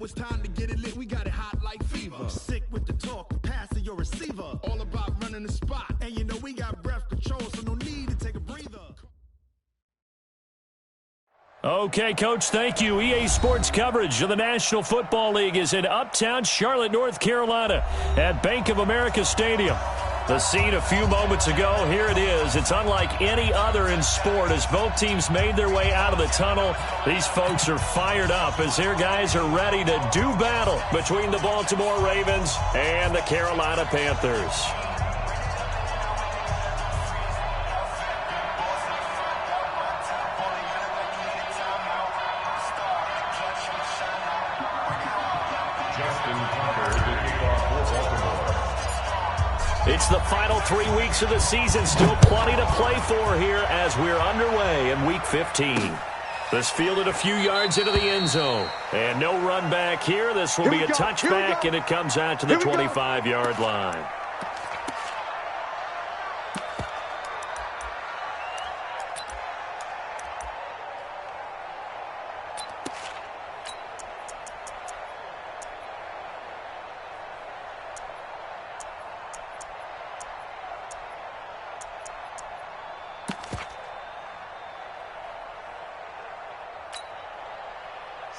Now it's time to get it lit. We got it hot like fever. I'm sick with the talk, passing your receiver. All about running the spot. And you know we got breath control, so no need to take a breather. Okay, Coach, thank you. EA Sports coverage of the National Football League is in uptown Charlotte, North Carolina at Bank of America Stadium. The scene a few moments ago, here it is. It's unlike any other in sport as both teams made their way out of the tunnel. These folks are fired up as their guys are ready to do battle between the Baltimore Ravens and the Carolina Panthers. It's the final 3 weeks of the season. Still plenty to play for here as we're underway in Week 15. This fielded a few yards into the end zone. And no run back here. This will be a touchback, and it comes out to the 25-yard line.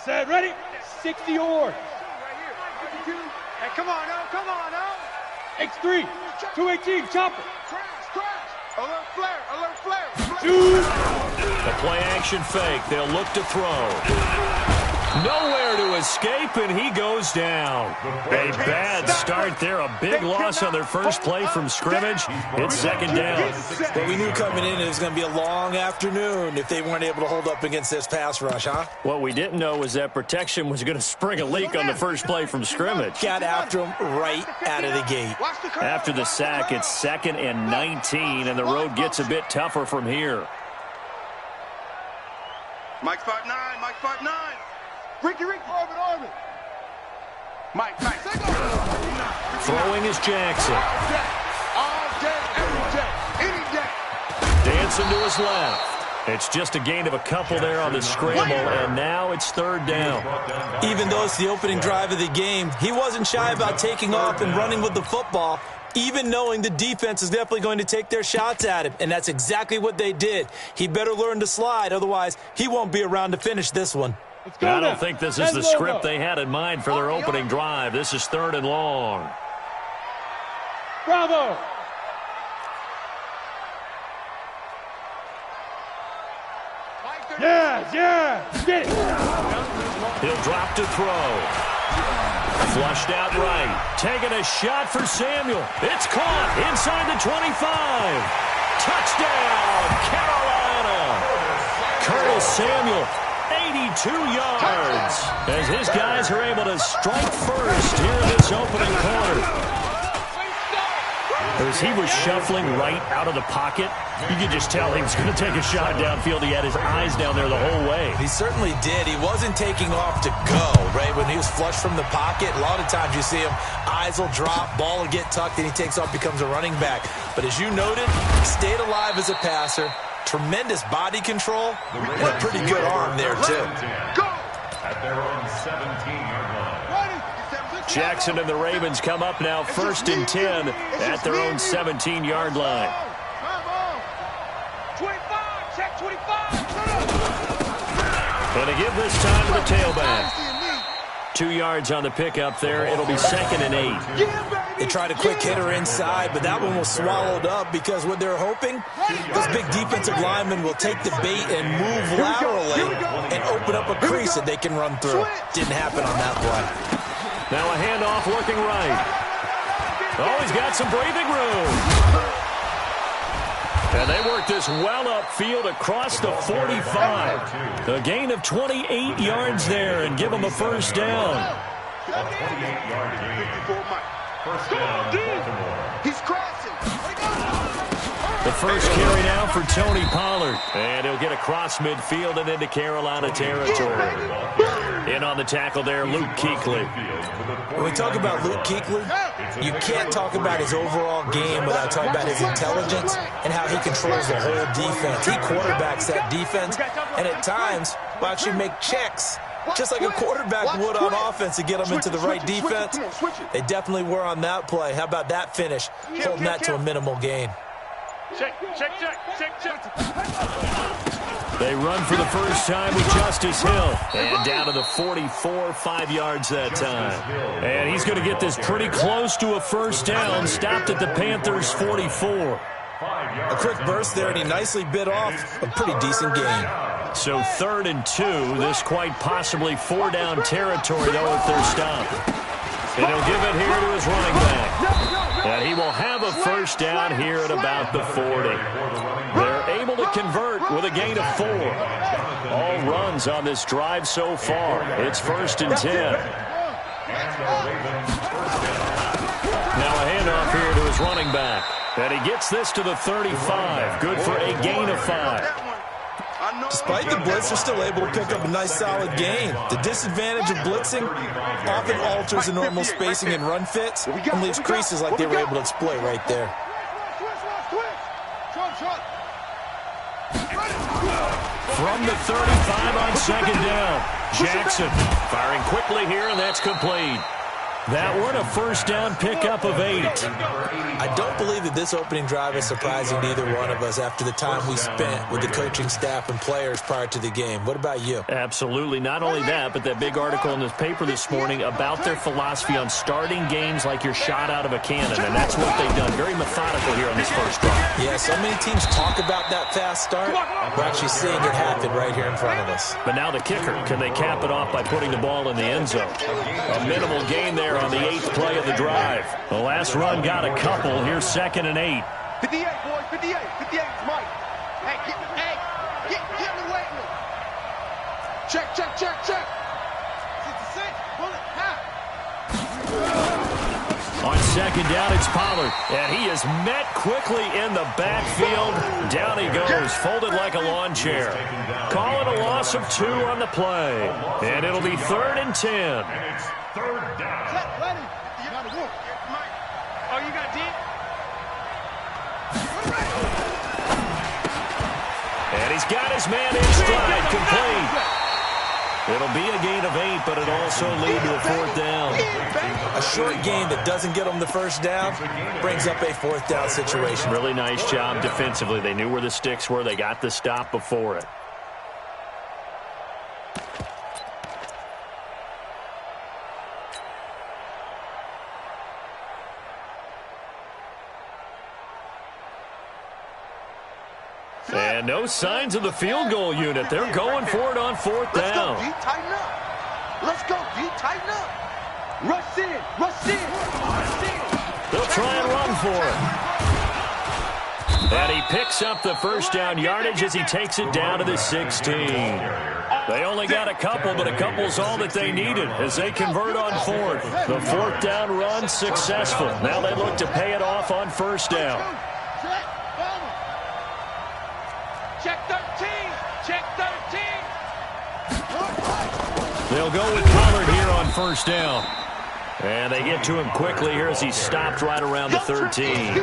Set, ready? 60 yards. Hey, come on now. X3, 218, chopper. Alert flare. The play action fake. They'll look to throw. Nowhere to escape, and he goes down. A bad start there. A big loss on their first play from scrimmage. It's second down. But we knew coming in it was going to be a long afternoon if they weren't able to hold up against this pass rush, huh? What we didn't know was that protection was going to spring a leak on the first play from scrimmage. Got after him right out of the gate. After the sack, it's 2nd and 19, and the road gets a bit tougher from here. Mike 5'9", Ricky, Arvin. Mike. Throwing is Jackson. All day, every day, any day. Dancing to his left. It's just a gain of a couple there on the scramble, and now it's third down. Even though it's the opening drive of the game, he wasn't shy about taking off and running with the football, even knowing the defense is definitely going to take their shots at him, and that's exactly what they did. He better learn to slide, otherwise he won't be around to finish this one. I don't think this is the script they had in mind for their opening drive. This is 3rd and long. Bravo. Yeah. Get it. He'll drop to throw. Flushed out right. Taking a shot for Samuel. It's caught inside the 25. Touchdown, Carolina. Colonel Samuel, 82 yards. As his guys are able to strike first here in this opening quarter. As he was shuffling right out of the pocket, you could just tell he was going to take a shot downfield. He had his eyes down there the whole way. He certainly did. He wasn't taking off to go, right? When he was flushed from the pocket, a lot of times you see him, eyes will drop, ball will get tucked, and he takes off, becomes a running back. But as you noted, stayed alive as a passer, tremendous body control, and a pretty good arm there, too. Go! At their own 17-yard line. Jackson and the Ravens come up now 1st and 10 at their own 17-yard line. 25, check 25. And to give this time to the tailback. 2 yards on the pickup there. It'll be 2nd and 8. They tried a quick hitter inside, but that one was swallowed up because what they're hoping, this big defensive lineman will take the bait and move laterally and open up a crease that they can run through. Didn't happen on that play. Now a handoff looking right. Oh, he's got some breathing room. And they work this well upfield across the 45. A gain of 28 yards there and give him a first down. A 28-yard gain. First down, Baltimore. He's crossing. The first carry now for Tony Pollard. And he'll get across midfield and into Carolina territory. In on the tackle there, Luke Kuechly. When we talk about Luke Kuechly, you can't talk about his overall game without talking about his intelligence and how he controls the whole defense. He quarterbacks that defense and at times will actually make checks Just like a quarterback would on offense to get them into the right defense. They definitely were on that play. How about that finish? Holding that to a minimal gain. Check. They run for the first time with Justice Hill. And down to the 44, 5 yards that time. And he's going to get this pretty close to a first down. Stopped at the Panthers' 44. A quick burst there, and he nicely bit off a pretty decent gain. So 3rd and 2. This quite possibly 4-down territory, though, if they're stopped. And he'll give it here to his running back. And he will have a first down here at about the 40. They're able to convert with a gain of 4. All runs on this drive so far. It's 1st and 10. Now a handoff here to his running back. And he gets this to the 35. Good for a gain of 5. Despite the blitz, they're still able to pick up a nice solid gain. The disadvantage of blitzing often alters the normal spacing and run fits and leaves creases like they were able to exploit right there. From the 35 on 2nd down. Jackson firing quickly here, and that's complete. That one a first down pickup of 8. I don't believe that this opening drive is surprising to either one of us after the time we spent with the coaching staff and players prior to the game. What about you? Absolutely. Not only that, but that big article in this paper this morning about their philosophy on starting games like you're shot out of a cannon, and that's what they've done. Very methodical here on this first drive. Yeah, so many teams talk about that fast start. We're actually seeing it happen right here in front of us. But now the kicker, can they cap it off by putting the ball in the end zone? A minimal gain there on the 8th play of the drive. The last run got a couple. Here's 2nd and 8. 58, boys, 58. 58 is Mike. Hey, get in the way. Check. 66, bullet, half. On 2nd down, it's Pollard. And he is met quickly in the backfield. Down he goes, folded like a lawn chair. Call it a loss of 2 on the play. And it'll be 3rd and 10. And it's 3rd down. Oh, you got deep? And he's got his man in stride, complete. It'll be a gain of 8, but it also lead to a 4th down. A short gain that doesn't get them the first down brings up a 4th down situation. Really nice job defensively. They knew where the sticks were. They got the stop before it. And no signs of the field goal unit. They're going for it on 4th down. Let's go, D. Tighten up. Let's go, D. Tighten up. Rush in. They'll try and run for it. And he picks up the first down yardage as he takes it down to the 16. They only got a couple, but a couple's all that they needed as they convert on 4th. The 4th down run successful. Now they look to pay it off on 1st down. Check 13. They'll go with Pollard here on 1st down. And they get to him quickly here as he's stopped right around the 13.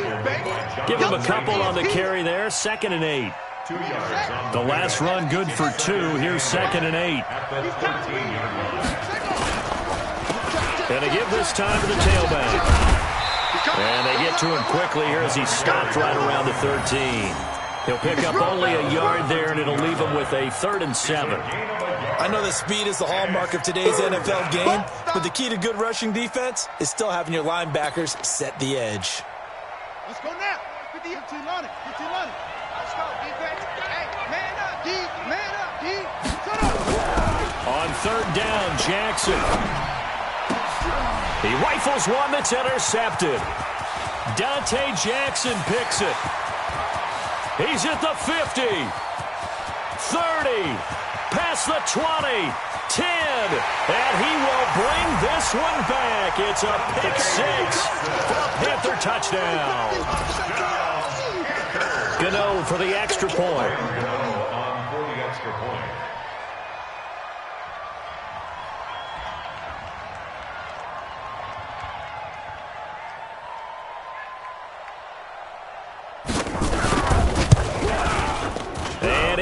Give him a couple on the carry there. 2nd and 8. The last run good for 2. Here's 2nd and 8. And they give this time to the tailback. And they get to him quickly here as he's stopped right around the 13. He'll pick up only a yard there, and it'll leave him with a 3rd and 7. I know that speed is the hallmark of today's NFL game, but the key to good rushing defense is still having your linebackers set the edge. Let's go now. 15 on it. Let's go, defense. Hey, man up, D. Shut up. On 3rd down, Jackson. He rifles one that's intercepted. Dante Jackson picks it. He's at the 50, 30, past the 20, 10, and he will bring this one back. It's a pick 6 for a Panther touchdown. Gano for the extra point.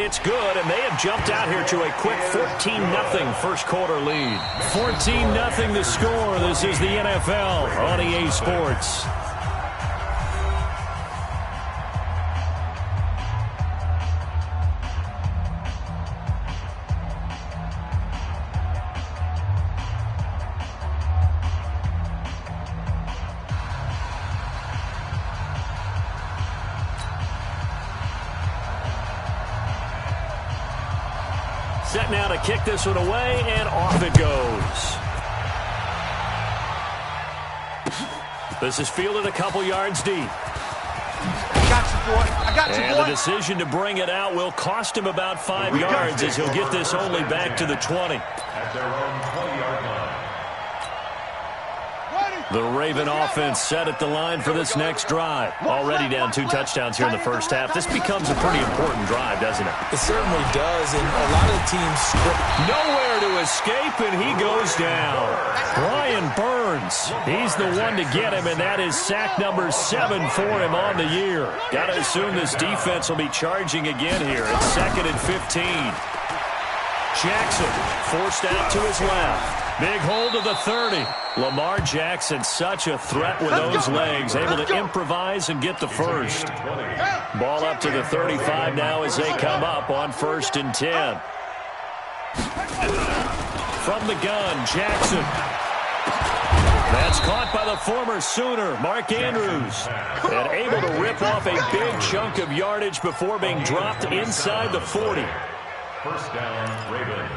It's good, and they have jumped out here to a quick 14-0 first quarter lead. 14-0 the score. This is the NFL on EA Sports. Set now to kick this one away, and off it goes. This is fielded a couple yards deep. I got you, boy. I got you, boy. And the decision to bring it out will cost him about 5 yards as he'll get this only back to the 20. At their own 20-yard line. The Raven offense set at the line for this next drive. Already down 2 touchdowns here in the first half. This becomes a pretty important drive, doesn't it? It certainly does, and a lot of the teams script. Nowhere to escape, and he goes down. Brian Burns, he's the one to get him, and that is sack number 7 for him on the year. Got to assume this defense will be charging again here. It's 2nd and 15. Jackson forced out to his left. Big hold of the 30. Lamar Jackson, such a threat with those legs, able to improvise and get the first. Ball up to the 35 now as they come up on 1st and 10. From the gun, Jackson. That's caught by the former Sooner, Mark Andrews. And able to rip off a big chunk of yardage before being dropped inside the 40. First down, Ravens.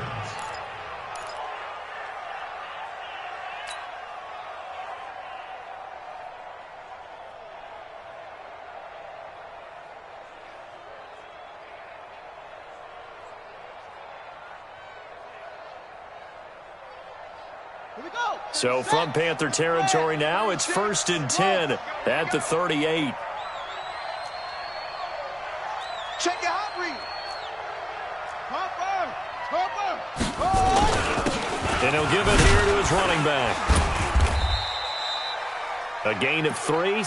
So from Panther territory now, it's 1st and 10 at the 38. Check your hot read. And he'll give it here to his running back. A gain of 3.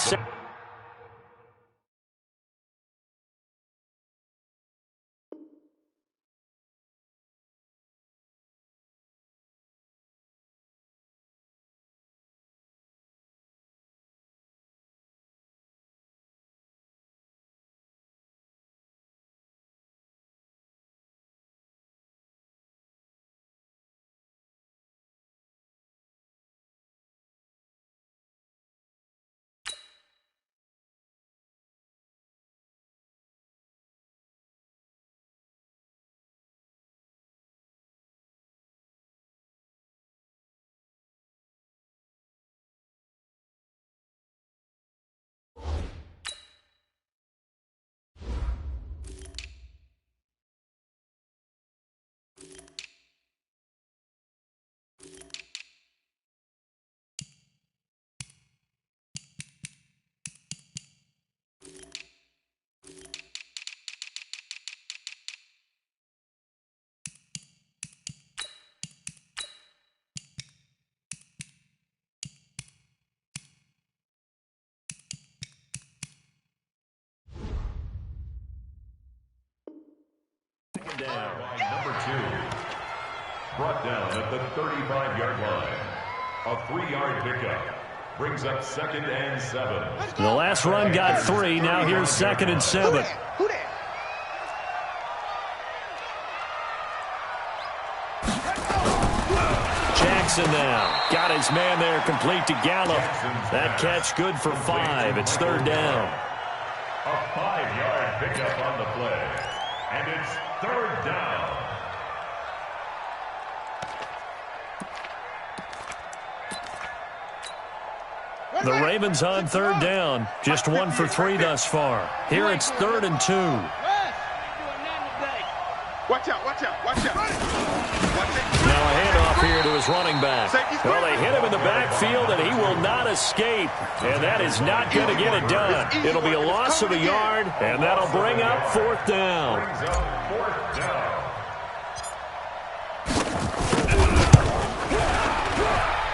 Down. Number 2. Brought down at the 35-yard line. A 3-yard pickup. Brings up 2nd and 7. The last run got 3. Now here's 2nd and 7. Who that? Jackson now. Got his man there complete to Gallup. That catch good for 5. It's 3rd down. A 5-yard pickup on the play. And it's 3rd down. The Ravens on 3rd down. Just 1 for 3 thus far. Here it's 3rd and 2. Watch out, watch out, watch out. Now a handoff here to his running back. Well, they hit him in the backfield, and he will not escape. And that is not going to get it done. It'll be a loss of a yard, and that'll bring up 4th down. Brings up 4th down.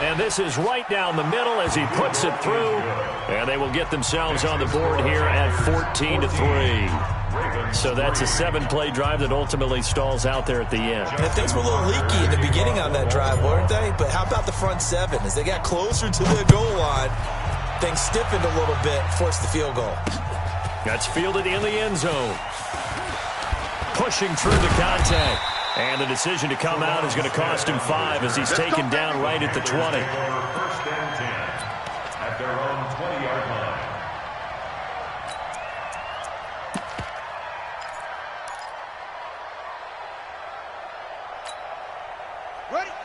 And this is right down the middle as he puts it through. And they will get themselves on the board here at 14-3. So that's a 7-play drive that ultimately stalls out there at the end. And things were a little leaky in the beginning on that drive, weren't they? But how about the front 7? As they got closer to the goal line, things stiffened a little bit, forced the field goal. That's fielded in the end zone. Pushing through the contact. And the decision to come out is going to cost him 5 as he's taken down right at the 20. First and 10 at their own 20-yard line.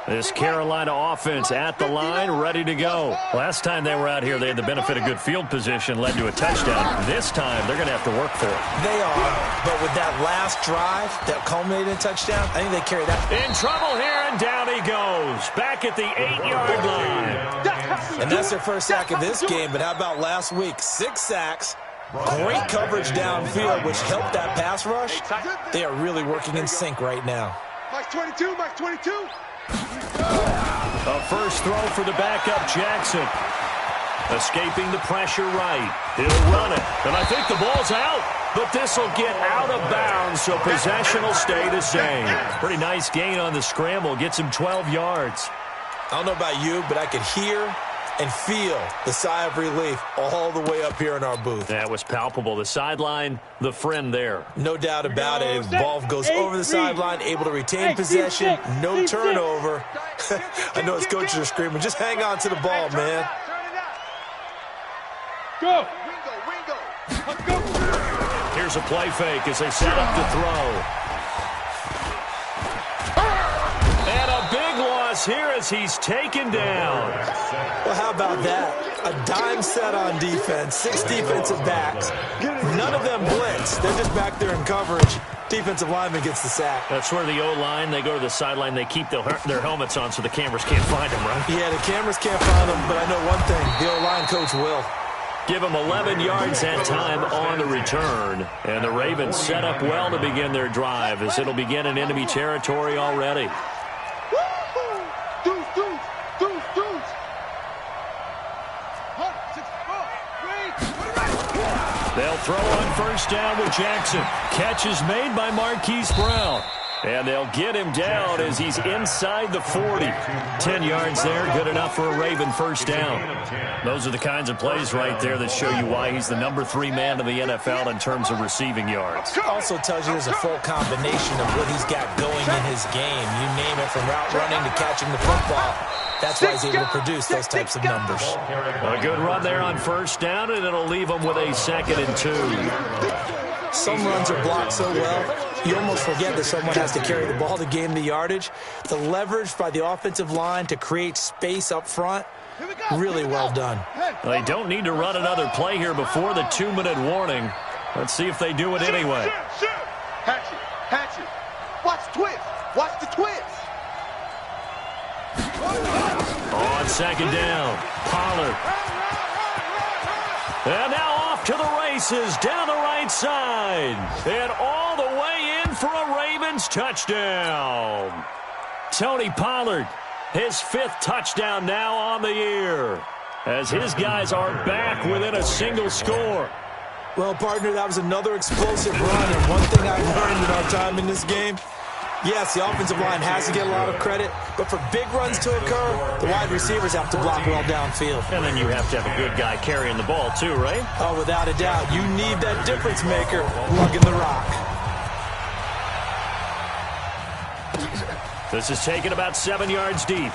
This Carolina offense at the line, ready to go. Last time they were out here, they had the benefit of good field position, led to a touchdown. This time, they're going to have to work for it. They are, but with that last drive that culminated in a touchdown, I think they carry that. In trouble here, and down he goes. Back at the 8-yard line. And that's their first sack of this game, but how about last week? 6 sacks, great coverage downfield, which helped that pass rush. They are really working in sync right now. Mike 22, Mike 22. A first throw for the backup, Jackson. Escaping the pressure right. He'll run it. And I think the ball's out. But this will get out of bounds, so possession will stay the same. Pretty nice gain on the scramble. Gets him 12 yards. I don't know about you, but I could hear and feel the sigh of relief all the way up here in our booth. That was palpable. The sideline, the friend there. No doubt about it. Ball goes over the sideline, able to retain possession, no turnover. I know his coaches are screaming, just hang on to the ball, man. Go. Here's a play fake as they set up to throw. And a big loss here as he's taken down. Well, how about that? A dime set on defense, 6 defensive backs. None of them blitz. They're just back there in coverage. Defensive lineman gets the sack. That's where the O-line, they go to the sideline, they keep their helmets on so the cameras can't find them, right? Yeah, the cameras can't find them, but I know one thing. The O-line coach will. Give them 11 yards that time on the return. And the Ravens set up well to begin their drive as it'll begin in enemy territory already. They'll throw on first down with Jackson. Catch is made by Marquise Brown. And they'll get him down as he's inside the 40. 10 yards there, good enough for a Raven first down. Those are the kinds of plays right there that show you why he's the number 3 man in the NFL in terms of receiving yards. Also tells you there's a full combination of what he's got going in his game. You name it, from route running to catching the football. That's why he's able to produce those types of numbers. A good run there on first down, and it'll leave him with a 2nd and 2. Some runs are blocked so well, you almost forget that someone has to carry the ball to gain the yardage. The leverage by the offensive line to create space up front, really well done. They don't need to run another play here before the 2-minute warning. Let's see if they do it anyway. Hatch it. Watch the twist. Watch the twist. On 2nd down, Pollard. And now off to the races down the right side. And all the way in for a Ravens touchdown. Tony Pollard, his 5th touchdown now on the year, as his guys are back within a single score. Well, partner, that was another explosive run. And one thing I've learned in our time in this game, yes, the offensive line has to get a lot of credit, but for big runs to occur, the wide receivers have to block well downfield. And then you have to have a good guy carrying the ball too, right? Oh, without a doubt. You need that difference maker lugging the rock. This is taken about 7 yards deep.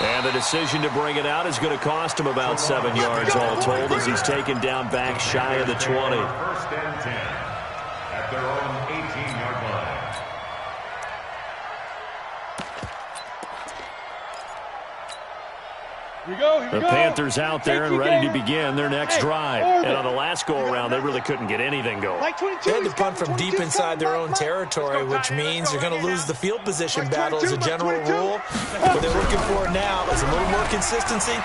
And the decision to bring it out is going to cost him about 7 yards all told as he's taken down back shy of the 20. First and 10 at their own 18-yard line. The Panthers out there and ready to begin their next drive. And on the last go-around, they really couldn't get anything going. They had to punt from deep inside their own territory, which means you're going to lose the field position battle as a general rule. What they're looking for now is a little more consistency,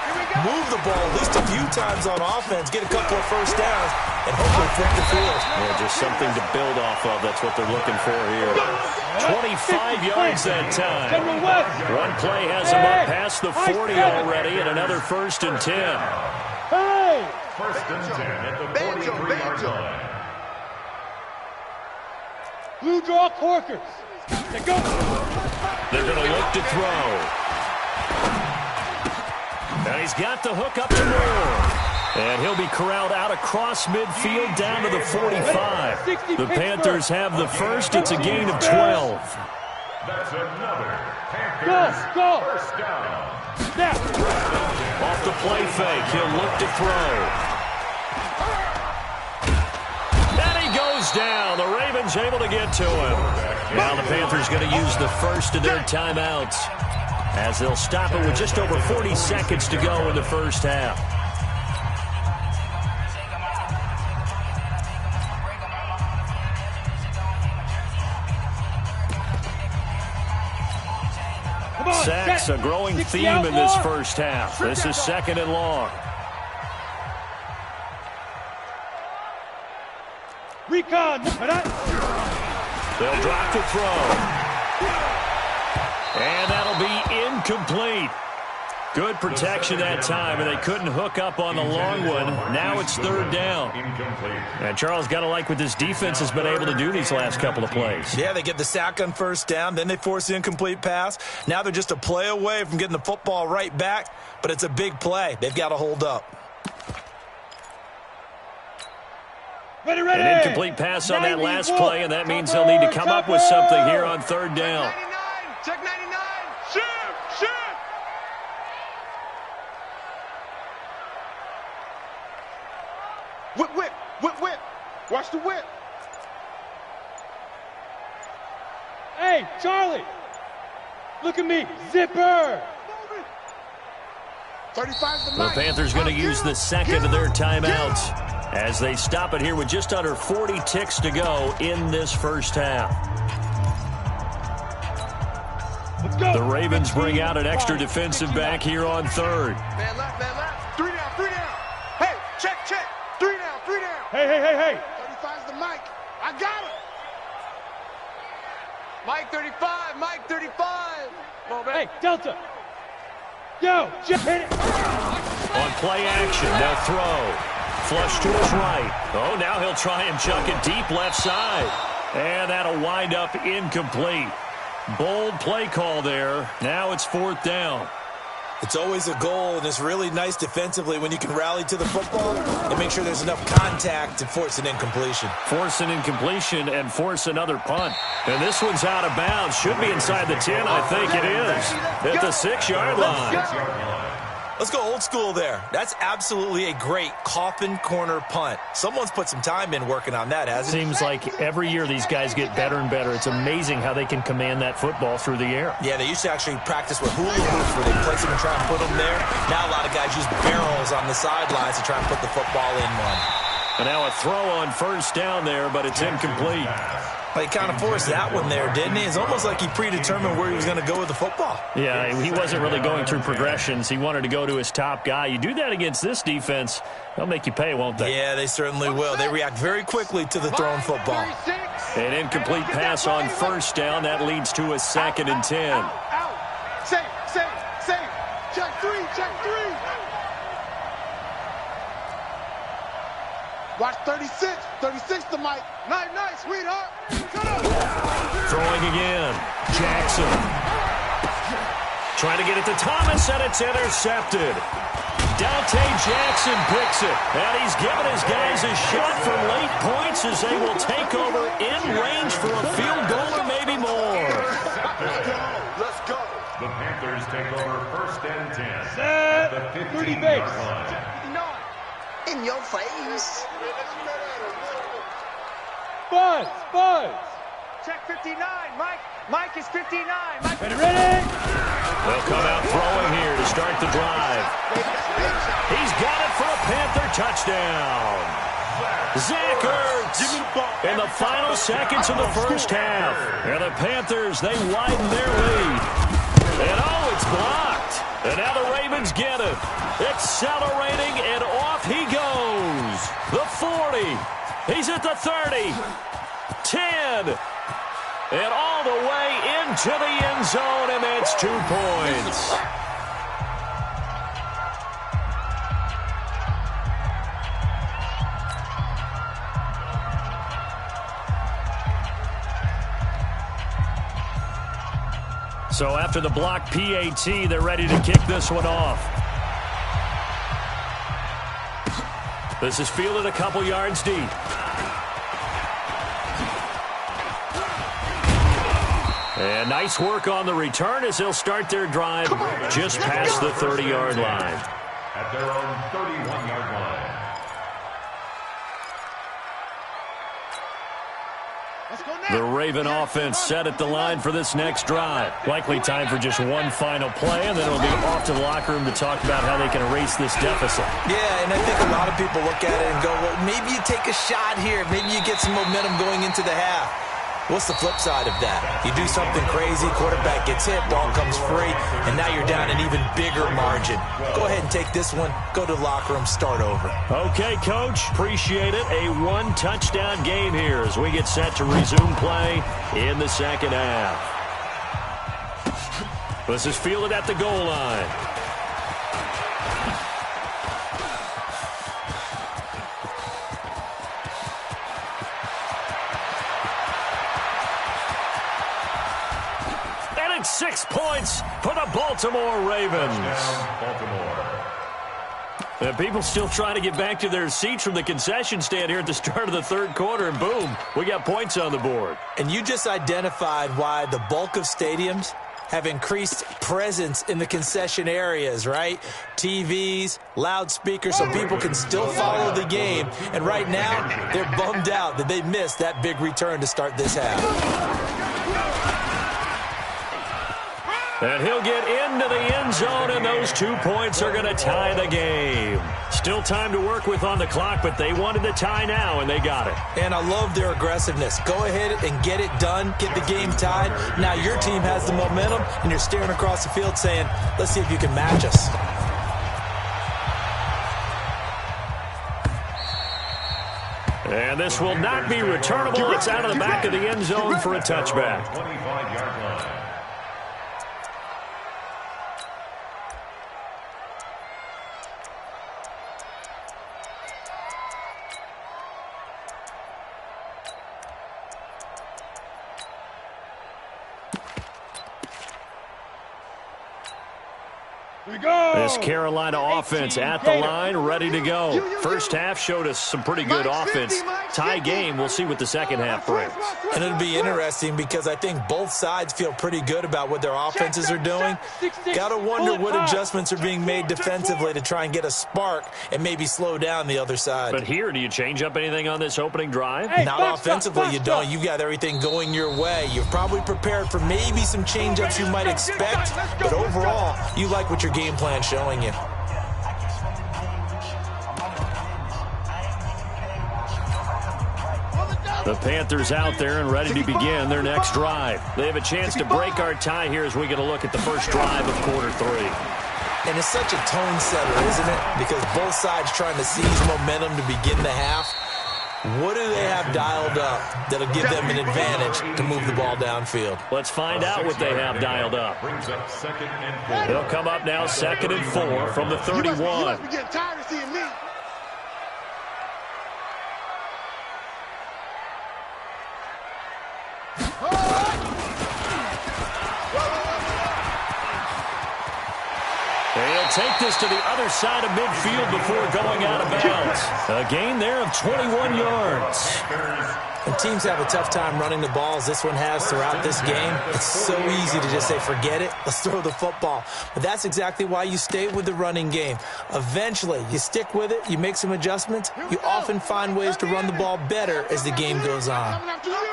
move the ball at least a few times on offense, get a couple of first downs, and hopefully flip the field. Yeah, just something to build off of. That's what they're looking for here. 25 yards that time. One play has him up past the 40 already, and another 1st and 10. First and 10 at the 43-yard line. Blue draw corkers. They go. They're going to look to throw. And he's got the hook up to Moore. And he'll be corralled out across midfield down to the 45. The Panthers have the first. It's a gain of 12. That's another Panthers first down. Now. Off the play fake, he'll look to throw. And he goes down. The Ravens able to get to him. Now the Panthers going to use the first of their timeouts as they'll stop it with just over 40 seconds to go in the first half. Sacks, a growing theme in this first half. This is second and long. Recon. They'll drop to throw. And that'll be incomplete. Good protection that time, and they couldn't hook up on the long one. Now it's third down. And Charles, got to like what this defense has been able to do these last couple of plays. Yeah, they get the sack on first down, then they force the incomplete pass. Now they're just a play away from getting the football right back, but it's a big play. They've got to hold up. Ready. An incomplete pass on that last play, and that means they'll need to come up with something here on third down. Check 99. Shoot. Whip. Watch the whip. Hey, Charlie. Look at me. Zipper. 35's the The Panthers going to use the second of their timeouts as they stop it here with just under 40 ticks to go in this first half. Let's go. The Ravens bring out an extra defensive back here on third. Man left. 3 down. Hey, check. 3 down. Hey. 35's the mic. I got it. Mike 35. Come on, man. Hey, Delta. Yo, just hit it. On play action, they'll throw. Flush to his right. Oh, now he'll try and chuck it deep left side. And that'll wind up incomplete. Bold play call there. Now it's fourth down. It's always a goal, and it's really nice defensively when you can rally to the football and make sure there's enough contact to force an incompletion. Force an incompletion and force another punt. And this one's out of bounds. Should be inside the 10, I think it is. At the 6-yard line. Let's go old school there. That's absolutely a great coffin corner punt. Someone's put some time in working on that, hasn't it? Seems like every year these guys get better and better. It's amazing how they can command that football through the air. Yeah, they used to actually practice with hula hoops where they place them and try and put them there. Now a lot of guys use barrels on the sidelines to try and put the football in one. And now a throw on first down there, but it's incomplete. Well, he kind of forced that one there, didn't he? It's almost like he predetermined where he was going to go with the football. Yeah, he wasn't really going through progressions. He wanted to go to his top guy. You do that against this defense, they'll make you pay, won't they? Yeah, they certainly will. They react very quickly to the thrown football. An incomplete pass on first down. That leads to a 2nd and 10. Out. Safe. Check three. Watch 36. 36 the mic. Nice, sweetheart. Throwing again. Jackson. Trying to get it to Thomas, and it's intercepted. Dante Jackson picks it, and he's given his guys a shot for late points as they will take over in range for a field goal or maybe more. Let's go. The Panthers take over first and 10 Set. at the 30 15-yard base. line. In your face. Buzz. Check 59, Mike. Mike is 59. Mike. Ready? They'll come out throwing here to start the drive. He's got it for a Panther touchdown. Zach Ertz in the final seconds of the first half. And the Panthers, they widen their lead. And it's blocked. And now the Ravens get it. Accelerating, and off he goes. The 40. He's at the 30. 10. And all the way into the end zone, and that's 2 points. So after the block PAT, they're ready to kick this one off. This is fielded a couple yards deep. And nice work on the return as they'll start their drive just past the 30-yard line. At their own 31-yard line. The Raven offense set at the line for this next drive. Likely time for just one final play, and then it'll be off to the locker room to talk about how they can erase this deficit. Yeah, and I think a lot of people look at it and go, well, maybe you take a shot here. Maybe you get some momentum going into the half. What's the flip side of that? You do something crazy, quarterback gets hit, ball comes free, and now you're down an even bigger margin. Go ahead and take this one, go to the locker room, start over. Okay, Coach, appreciate it. A one-touchdown game here as we get set to resume play in the second half. This is fielded at the goal line. And it's 6 points for the Baltimore Ravens. And people still trying to get back to their seats from the concession stand here at the start of the third quarter, and boom, we got points on the board. And you just identified why the bulk of stadiums have increased presence in the concession areas, right? TVs, loudspeakers, so people can still follow the game. And right now, they're bummed out that they missed that big return to start this half. And he'll get into the end zone, and those 2 points are going to tie the game. Still time to work with on the clock, but they wanted the tie now, and they got it. And I love their aggressiveness. Go ahead and get it done, get the game tied. Now your team has the momentum, and you're staring across the field saying, let's see if you can match us. And this will not be returnable. It's out of the back of the end zone for a touchback. 25-yard line. This Carolina offense at the line, ready to go. First half showed us some pretty good offense. Tie game, we'll see what the second half brings. And it'll be interesting because I think both sides feel pretty good about what their offenses are doing. Got to wonder what adjustments are being made defensively to try and get a spark and maybe slow down the other side. But here, do you change up anything on this opening drive? Not offensively, you don't. You've got everything going your way. You're probably prepared for maybe some change-ups you might expect, but overall, you like what your game plan showing you. The Panthers out there and ready to begin their next drive. They have a chance to break our tie here as we get a look at the first drive of quarter 3. And it's such a tone setter, isn't it? Because both sides trying to seize momentum to begin the half. What do they have dialed up that'll give them an advantage to move the ball downfield? Let's find out what they have dialed up. Brings up 2nd and 4. They'll come up now 2nd and 4 from the 31. You must be getting tired of seeing me. They'll take this to the other side of midfield before going out of bounds. A gain there of 21 yards. And teams have a tough time running the ball as this one has throughout this game. It's so easy to just say, forget it, let's throw the football. But that's exactly why you stay with the running game. Eventually, you stick with it, you make some adjustments, you often find ways to run the ball better as the game goes on.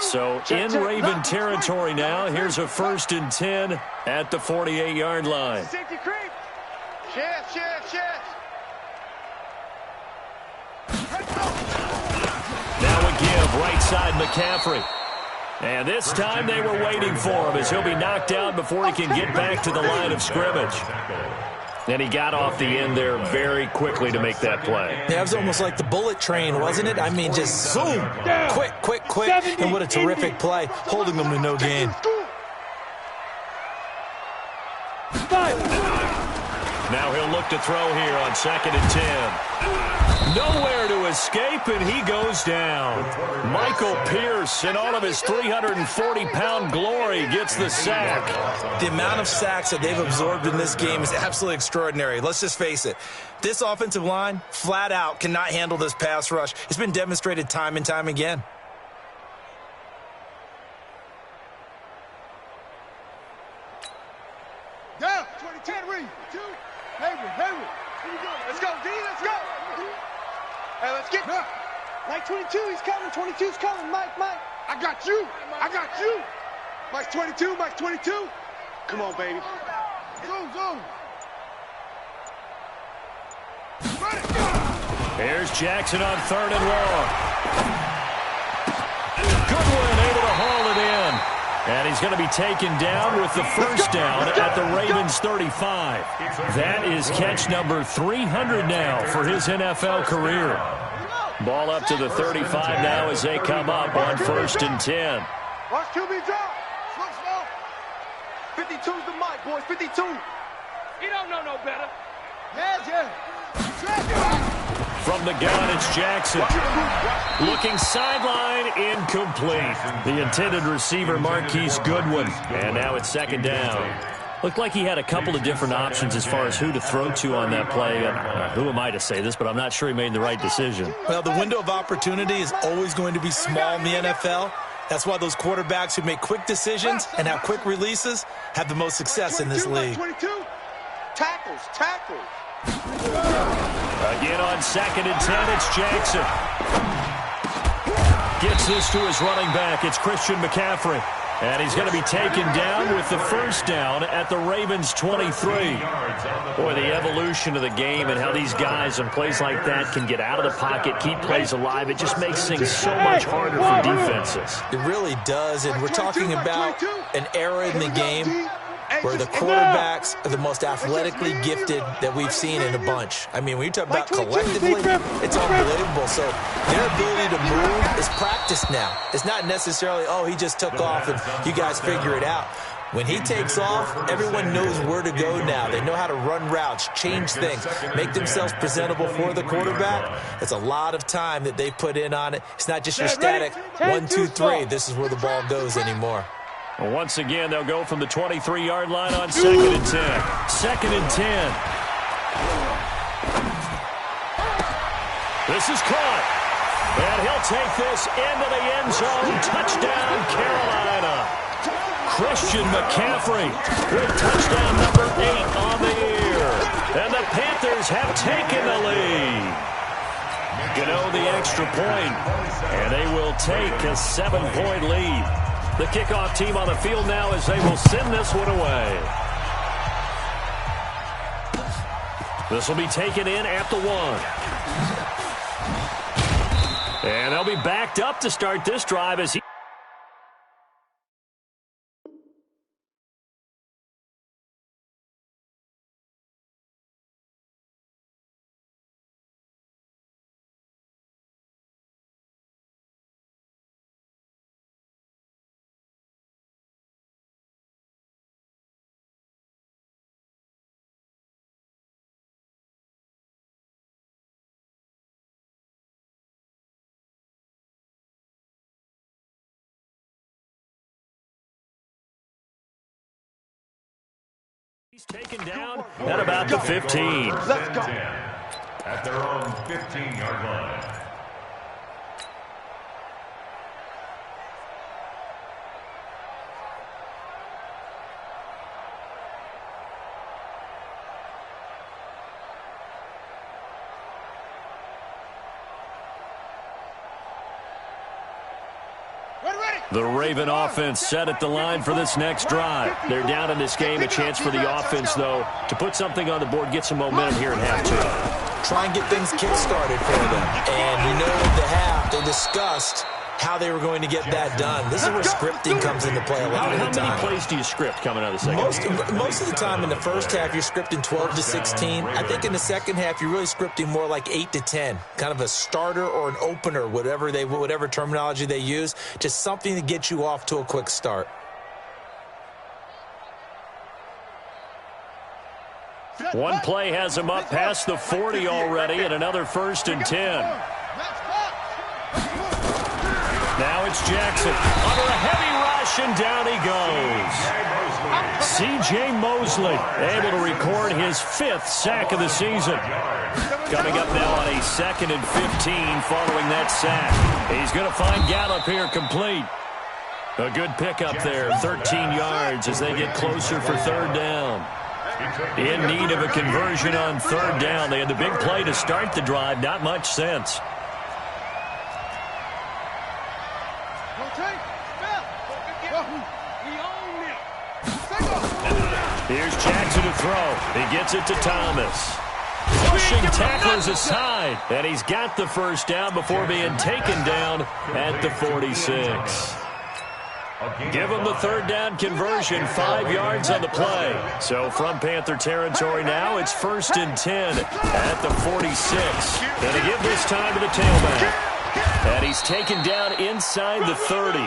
So in Raven territory now, here's a 1st and 10 at the 48-yard line. Safety creep. Shift. Now a give, right side McCaffrey. And this time they were waiting for him as he'll be knocked out before he can get back to the line of scrimmage. And he got off the end there very quickly to make that play. Yeah, it was almost like the bullet train, wasn't it? I mean, just zoom, quick, and what a terrific play, holding them to no gain. Now he'll look to throw here on 2nd and 10. Nowhere to escape, and he goes down. Michael Pierce, in all of his 340-pound glory, gets the sack. The amount of sacks that they've absorbed in this game is absolutely extraordinary. Let's just face it. This offensive line, flat out, cannot handle this pass rush. It's been demonstrated time and time again. Yeah, 2010 read. Hayward. Let's go, D, let's go. Hey, let's get up. Mike 22, he's coming. 22's coming. Mike. I got you. Mike's 22. Come on, baby. Zoom. Here's Jackson on 3rd and long. Goodwin able to haul it in. And he's going to be taken down with the first down at the Ravens 35. That is catch number 300 now for his NFL career. Ball up to the 35 now as they come up on 1st and 10. Watch QB drop. Slow. 52's the mic, boys. 52. He don't know no better. Yeah. From the gun, it's Jackson. Looking sideline, incomplete. The intended receiver, Marquise Goodwin. And now it's 2nd down. Looked like he had a couple of different options as far as who to throw to on that play. Who am I to say this, but I'm not sure he made the right decision. Well, the window of opportunity is always going to be small in the NFL. That's why those quarterbacks who make quick decisions and have quick releases have the most success in this league. 22. Tackles. Again on 2nd and 10, it's Jackson. Gets this to his running back. It's Christian McCaffrey. And he's going to be taken down with the first down at the Ravens 23. Boy, the evolution of the game and how these guys in plays like that can get out of the pocket, keep plays alive, it just makes things so much harder for defenses. It really does, and we're talking about an era in the game where the quarterbacks are the most athletically gifted that we've seen in a bunch. I mean, when you talk about collectively, it's unbelievable. So their ability to move is practiced now. It's not necessarily, oh, he just took off and you guys figure it out. When he takes off, everyone knows where to go now. They know how to run routes, change things, make themselves presentable for the quarterback. It's a lot of time that they put in on it. It's not just your static 1, 2, 3. This is where the ball goes anymore. Once again, they'll go from the 23-yard line on 2nd and 10. 2nd and 10. This is caught. And he'll take this into the end zone. Touchdown, Carolina. Christian McCaffrey with touchdown number 8 on the year. And the Panthers have taken the lead. Gano the extra point. And they will take a 7-point lead. The kickoff team on the field now as they will send this one away. This will be taken in at the 1. And they'll be backed up to start this drive as he... He's taken down at about the 15. Let's go. At their own 15-yard line. The Raven offense set at the line for this next drive. They're down in this game. A chance for the offense, though, to put something on the board, get some momentum here at halftime. Try and get things kick-started for them. And you know at the half, they discussed how they were going to get that done. This is where scripting comes into play a lot of the time. How many plays do you script coming out of the second? Most of the time in the first half, you're scripting 12 to 16. I think in the second half, you're really scripting more like 8 to 10. Kind of a starter or an opener, whatever terminology they use. Just something to get you off to a quick start. One play has him up past the 40 already, and another 1st and 10. Now it's Jackson under a heavy rush, and down he goes. C.J. Mosley able to record his 5th sack of the season. Coming up now on a 2nd and 15 following that sack. He's going to find Gallup here complete. A good pickup there, 13 yards as they get closer for 3rd down. In need of a conversion on 3rd down. They had the big play to start the drive, not much sense. Here's Jackson to throw. He gets it to Thomas. Pushing tacklers aside, and he's got the 1st down before being taken down at the 46. Give him the 3rd down conversion, 5 yards on the play. So from Panther territory now, it's 1st and 10 at the 46. Going to give this time to the tailback. And he's taken down inside the 30.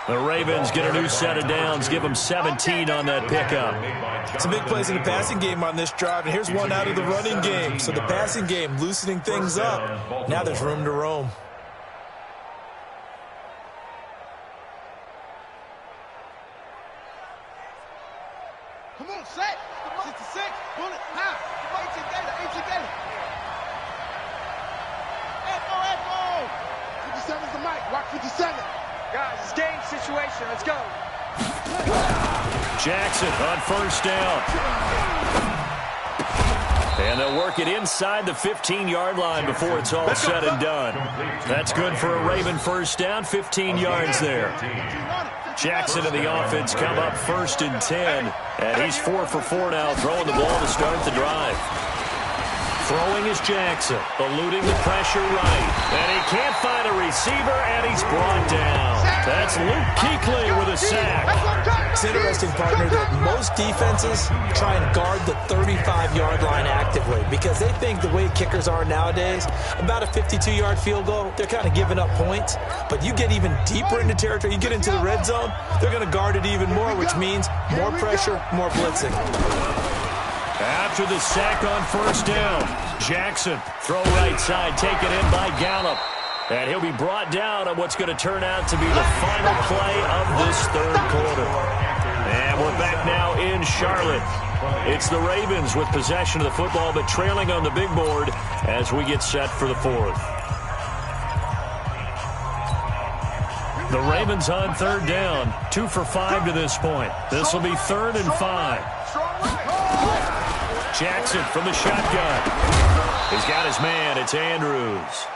The Ravens get a new set of downs, give them 17 on that pickup. Some big plays in the passing game on this drive, and here's one out of the running game. So the passing game loosening things up. Now there's room to roam. Come on, set. 66. Pull it. Half. 18 Gator. Echo. 57's the mic. Rock 57. Guys, it's game situation. Let's go. Jackson on 1st down. And they'll work it inside the 15-yard line before it's all said and done. That's good for a Raven 1st down, 15 yards there. Jackson and the offense come up 1st and 10. And he's 4 for 4 now, throwing the ball to start the drive. Throwing is Jackson, eluding the pressure right. And he can't find a receiver, and he's brought down. That's Luke Kuechly with a sack. It's interesting, partner, that most defenses try and guard the 35-yard line actively because they think the way kickers are nowadays, about a 52-yard field goal, they're kind of giving up points. But you get even deeper into territory, you get into the red zone, they're going to guard it even more, which means more pressure, more blitzing. After the sack on 1st down, Jackson, throw right side, taken in by Gallup. And he'll be brought down on what's going to turn out to be the final play of this 3rd quarter. And we're back now in Charlotte. It's the Ravens with possession of the football, but trailing on the big board as we get set for the 4th. The Ravens on 3rd down, 2 for 5 to this point. This will be 3rd and 5. Jackson from the shotgun. He's got his man. It's Andrews.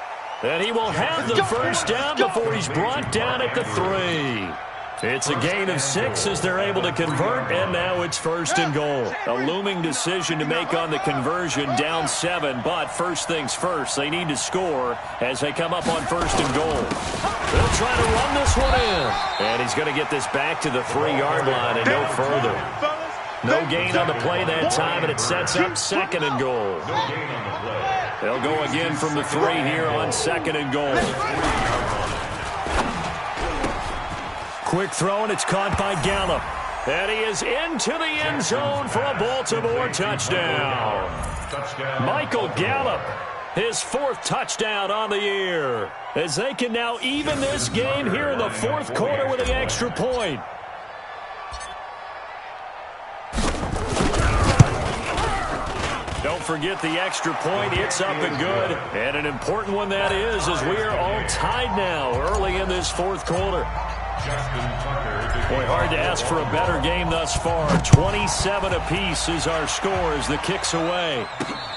And he will have the 1st down before he's brought down at the 3. It's a gain of 6 as they're able to convert, and now it's 1st and goal. A looming decision to make on the conversion, down 7, but first things first, they need to score as they come up on 1st and goal. They'll try to run this one in. And he's going to get this back to the 3-yard line and no further. No gain on the play that time, and it sets up 2nd and goal. They'll go again from the 3 here on 2nd and goal. Quick throw, and it's caught by Gallup. And he is into the end zone for a Baltimore touchdown. Michael Gallup, his 4th touchdown on the year, as they can now even this game here in the 4th quarter with the extra point. Don't forget the extra point. It's up and good. And an important one that is, as we are all tied now early in this 4th quarter. Boy, hard to ask for a better game thus far. 27 apiece is our score as the kick's away.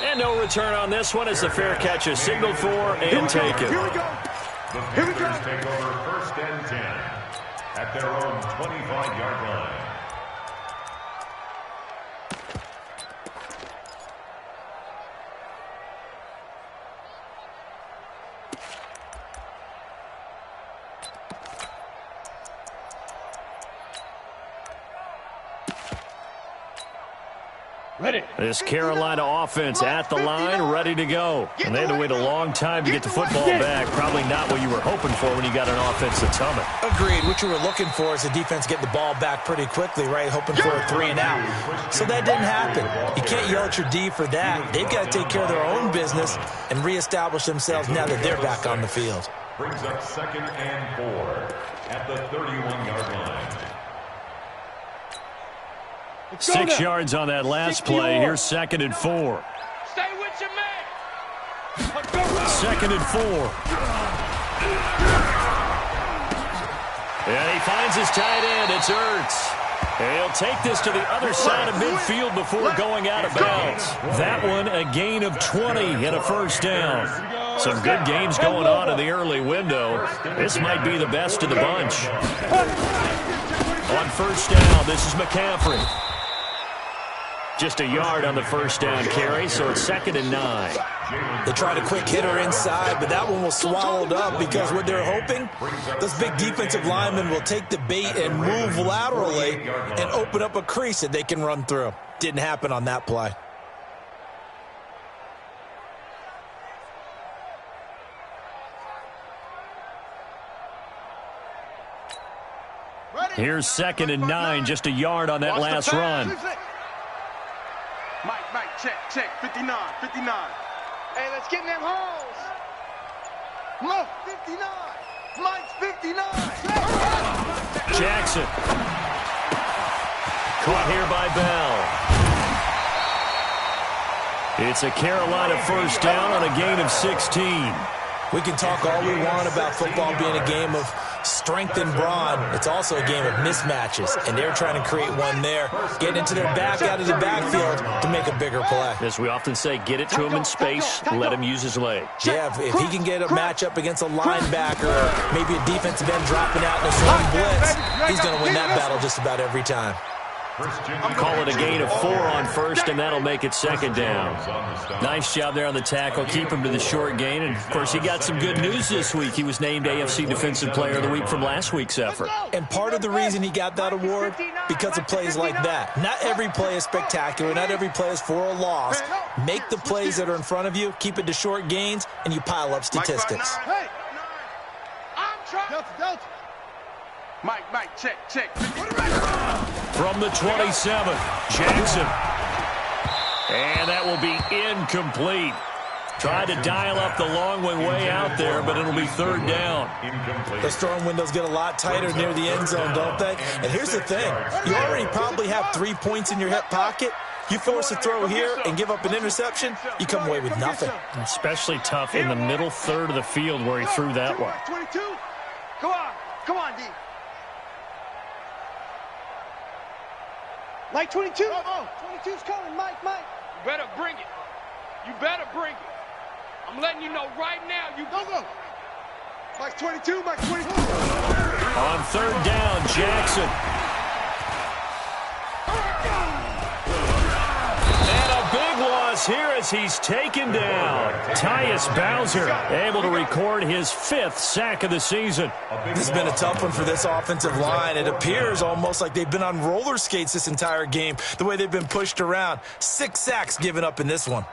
And no return on this one as the fair catch is signaled for and taken. Here we go. The Panthers take over 1st and 10 at their own 25-yard line. This Carolina offense at the line, ready to go. And they had to wait a long time to get the football back. Probably not what you were hoping for when you got an offense that's humming. Agreed. What you were looking for is the defense getting the ball back pretty quickly, right? Hoping for a 3-and-out. So that didn't happen. You can't yell at your D for that. They've got to take care of their own business and reestablish themselves now that they're back on the field. Brings up 2nd and 4 at the 31-yard line. 6 yards on that last play. Here's 2nd and 4. Stay with your man. 2nd and 4. And he finds his tight end. It's Ertz. And he'll take this to the other side of midfield before going out of bounds. That one, a gain of 20 and a first down. Some good games going on in the early window. This might be the best of the bunch. On first down, this is McCaffrey. Just a yard on the first down carry, so it's 2nd and 9. They tried a quick hitter inside, but that one was swallowed up because what they're hoping, those big defensive linemen will take the bait and move laterally and open up a crease that they can run through. Didn't happen on that play. Here's 2nd and 9, just a yard on that last run. Mike, check, 59. Hey, let's get in them holes. No, 59. Mike's 59. Jackson. Caught here by Bell. It's a Carolina first down on a gain of 16. We can talk all we want about football being a game of strength and brawn. It's also a game of mismatches, and they're trying to create one there, get into their back out of the backfield to make a bigger play. As we often say, get it to him in space, let him use his leg. Yeah, if he can get a matchup against a linebacker or maybe a defensive end dropping out in a zone blitz, he's going to win that battle just about every time. Call it a gain of 4 on first, and that'll make it 2nd down. Nice job there on the tackle. Keep him to the short gain. And, of course, he got some good news this week. He was named AFC Defensive Player of the Week from last week's effort. And part of the reason he got that award, because of plays like that. Not every play is spectacular. Not every play is for a loss. Make the plays that are in front of you, keep it to short gains, and you pile up statistics. Hey, I'm trying. Mike, check. From the 27, Jackson. And that will be incomplete. Tried to dial up the long way out there, but it'll be 3rd down. The throwing windows get a lot tighter near the end zone, don't they? And here's the thing. You already probably have 3 points in your hip pocket. You force a throw here and give up an interception, you come away with nothing. Especially tough in the middle third of the field where he threw that one. 22. Come on, D. Mike, 22. 22's coming, Mike. You better bring it. I'm letting you know right now. You go. Mike's 22. On 3rd down, Jackson. And a big loss here as he's taken down. Tyus Bowser able to record his 5th sack of the season. This has been a tough one for this offensive line. It appears almost like they've been on roller skates this entire game, the way they've been pushed around. 6 sacks given up in this one.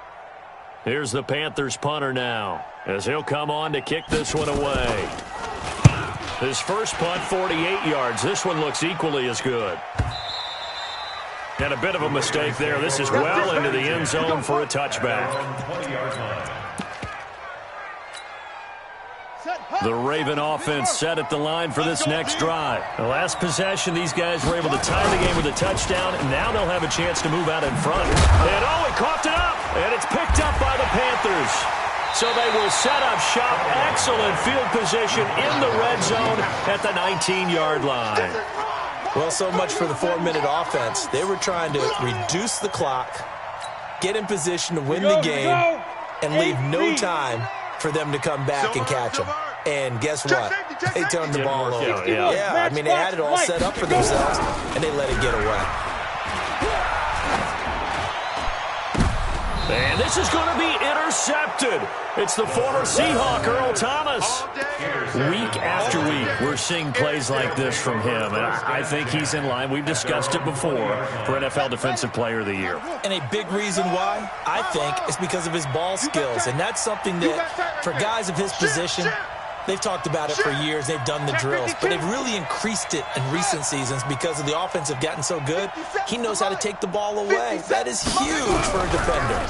Here's the Panthers punter now, as he'll come on to kick this one away. His first punt, 48 yards. This one looks equally as good. And a bit of a mistake there. This is well into the end zone for a touchback. The Raven offense set at the line for this next drive. The last possession, these guys were able to tie the game with a touchdown, and now they'll have a chance to move out in front. And oh, he coughed it up, and it's picked up by the Panthers. So they will set up shop. Excellent field position in the red zone at the 19-yard line. Well, so much for the 4-minute offense. They were trying to reduce the clock, get in position to win the game, and leave no time for them to come back and catch them. And guess what? They turned the ball over. Yeah, I mean, they had it all set up for themselves, and they let it get away. And this is going to be intercepted. It's the former Seahawk, Earl Thomas. Week after week, we're seeing plays like this from him, and I think he's in line. We've discussed it before for NFL Defensive Player of the Year. And a big reason why, I think, is because of his ball skills, and that's something that, for guys of his position, they've talked about it for years. They've done the drills, but they've really increased it in recent seasons because of the offense have gotten so good. He knows how to take the ball away. That is huge for a defender.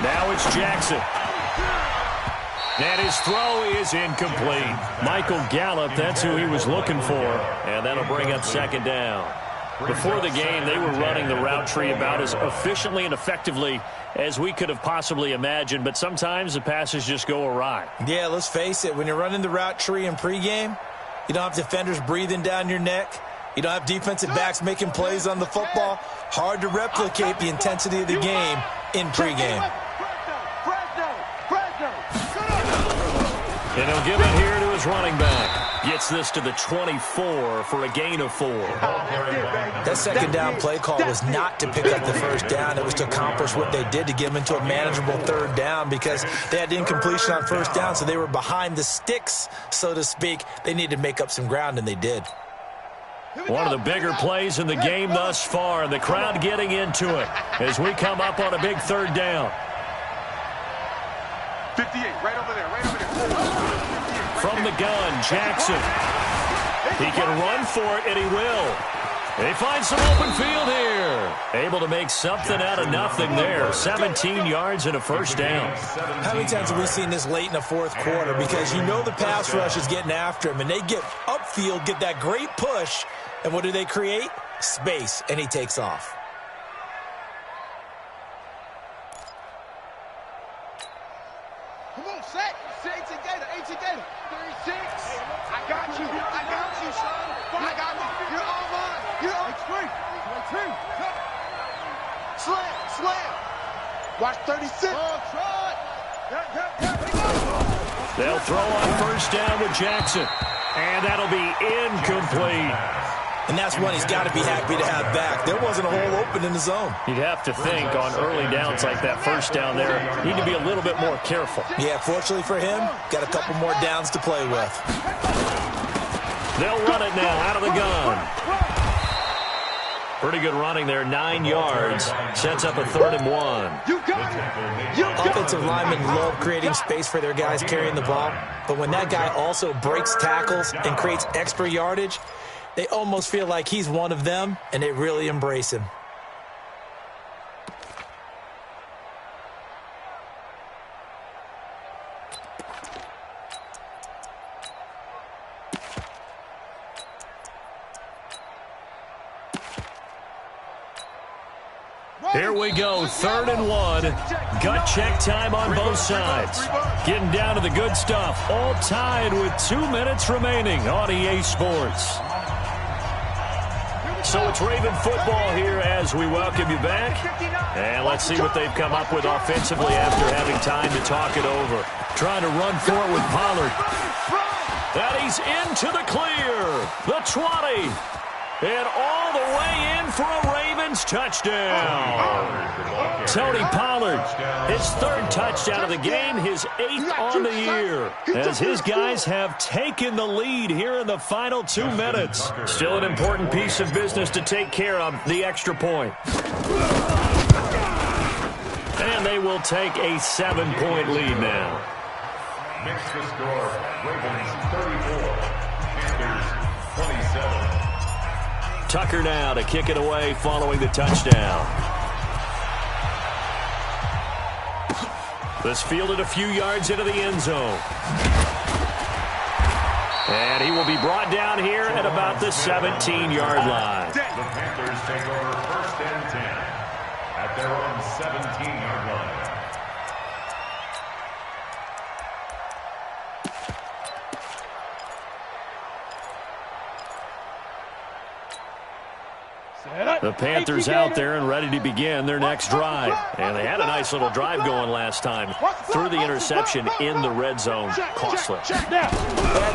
Now it's Jackson. And his throw is incomplete. Michael Gallup, that's who he was looking for, and that'll bring up second down. Before the game, they were running the route tree about as efficiently and effectively as we could have possibly imagined, but sometimes the passes just go awry. Yeah, let's face it. When you're running the route tree in pregame, you don't have defenders breathing down your neck. You don't have defensive backs making plays on the football. Hard to replicate the intensity of the game in pregame. And he'll give it here to his running back. Gets this to the 24 for a gain of 4. That second down play call was not to pick up the first down. It was to accomplish what they did to get them into a manageable third down because they had incompletion on first down, so they were behind the sticks, so to speak. They needed to make up some ground, and they did. One of the bigger plays in the game thus far, and the crowd getting into it as we come up on a big third down. 58, right over there, right over there. From the gun, Jackson. He can run for it, and he will. They find some open field here. Able to make something out of nothing there. 17 yards and a first down. How many times have we seen this late in the fourth quarter? Because you know the pass rush is getting after him, and they get upfield, get that great push, and what do they create? Space, and he takes off. Come on, set. 18 Gator, 18 Gator. 36. I got you, son. I got you. You're all mine. You're on 3. Slam. Watch 36. They'll throw on first down with Jackson. And that'll be incomplete. And that's one he's got to be happy to have back. There wasn't a hole open in the zone. You'd have to think on early downs like that first down there, need to be a little bit more careful. Yeah, fortunately for him, got a couple more downs to play with. They'll run it now out of the gun. Pretty good running there, 9 yards. Sets up a 3rd and 1. Offensive linemen love creating space for their guys carrying the ball, but when that guy also breaks tackles and creates extra yardage, they almost feel like he's one of them, and they really embrace him. Here we go, 3rd and 1. Gut check time on both sides. Getting down to the good stuff. All tied with 2 minutes remaining on EA Sports. So it's Raven football here as we welcome you back. And let's see what they've come up with offensively after having time to talk it over. Trying to run for it with Pollard. And he's into the clear. The 20. And all the way in for a Ravens touchdown. Tony Pollard, his 3rd touchdown of the game, his 8th on the year, as his guys have taken the lead here in the final 2 minutes. Still an important piece of business to take care of, the extra point. And they will take a 7-point lead now. Makes the score, Ravens 34, Panthers 27. Tucker now to kick it away following the touchdown. This fielded a few yards into the end zone. And he will be brought down here at about the 17-yard line. The Panthers take over 1st and 10 at their own 17-yard line. The Panthers out there and ready to begin their next drive. And they had a nice little drive going last time. Threw the interception in the red zone. Costly. Bad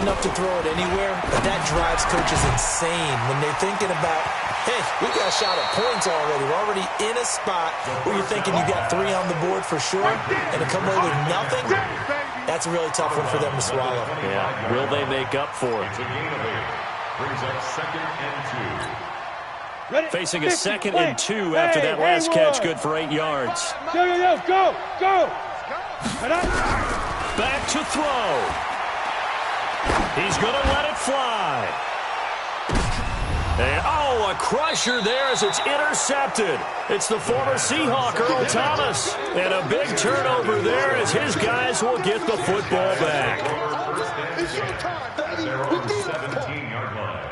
enough to throw it anywhere, but that drives coaches insane when they're thinking about, hey, we got a shot at points already. We're already in a spot where you're thinking you got 3 on the board for sure, and to come away with nothing, that's a really tough one for them to swallow. Yeah, will they make up for it? It's a gain of 8. Brings up 2nd and 2. Ready? Facing a 2nd play. and 2 after that last catch, good for 8 yards. Go. Back to throw. He's going to let it fly. And, a crusher there as it's intercepted. It's the former Seahawk, Earl Thomas. And a big turnover there as his guys will get the football back. It's your time, baby. They're We on the need it. 17-yard line.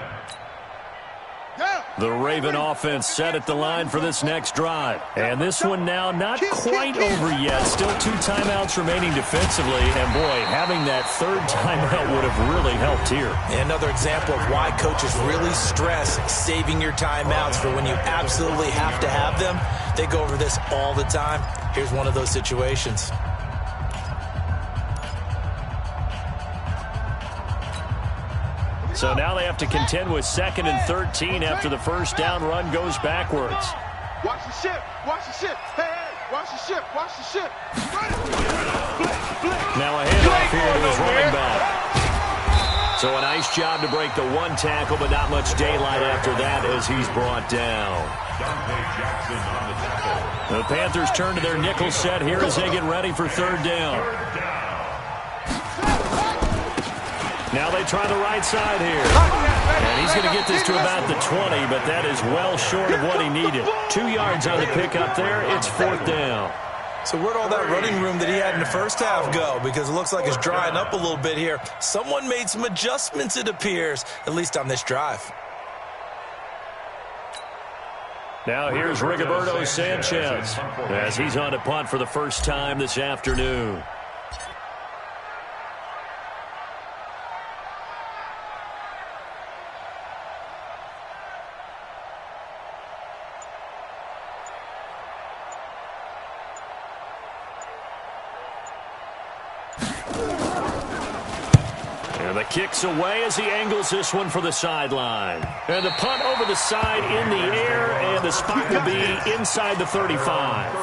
The Raven offense set at the line for this next drive. And this one now not quite over yet. Still 2 timeouts remaining defensively. And, boy, having that 3rd timeout would have really helped here. Another example of why coaches really stress saving your timeouts for when you absolutely have to have them. They go over this all the time. Here's one of those situations. So now they have to contend with 2nd and 13 after the first down run goes backwards. Watch the ship. Hey, watch the ship. Now a handoff here to his running back. So a nice job to break the 1 tackle, but not much daylight after that as he's brought down. The Panthers turn to their nickel set here as they get ready for 3rd down. Now they try the right side here. And he's going to get this to about the 20, but that is well short of what he needed. 2 yards on the pickup there. It's 4th down. So where'd all that running room that he had in the first half go? Because it looks like it's drying up a little bit here. Someone made some adjustments, it appears, at least on this drive. Now here's Rigoberto Sanchez as he's on to punt for the first time this afternoon. Kicks away as he angles this one for the sideline. And the punt over the side in the air, and the spot will be inside the 35.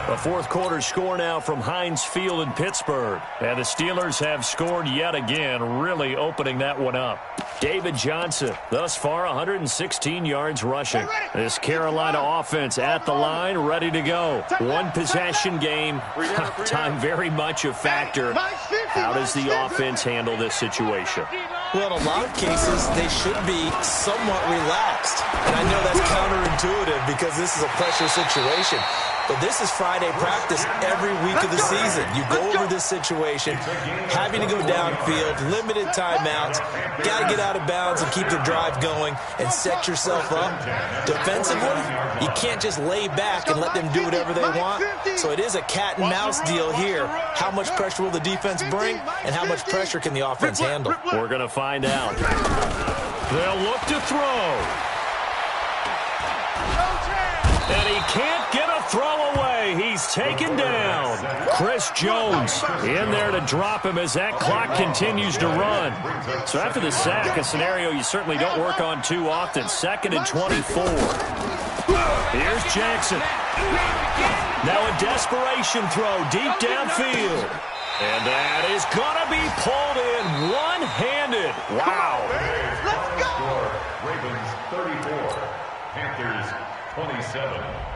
A 4th quarter score now from Heinz Field in Pittsburgh. And the Steelers have scored yet again, really opening that one up. David Johnson, thus far 116 yards rushing. This Carolina offense at the line, ready to go. 1 possession game. Time very much a factor. How does the offense handle this situation? Well, in a lot of cases, they should be somewhat relaxed. And I know that's counterintuitive because this is a pressure situation. But this is Friday practice every week of the season. You go over this situation, having to go downfield, limited timeouts, got to get out of bounds and keep the drive going and set yourself up. Defensively, you can't just lay back and let them do whatever they want. So it is a cat and mouse deal here. How much pressure will the defense bring, and how much pressure can the offense handle? We're going to find out. They'll look to throw. And he can't get a throw away. He's taken down. Chris Jones in there to drop him as that clock continues to run. So after the sack, a scenario you certainly don't work on too often. 2nd and 24. Here's Jackson. Now a desperation throw deep downfield. And that is going to be pulled in one-handed. Wow. Ravens 34, Panthers 27.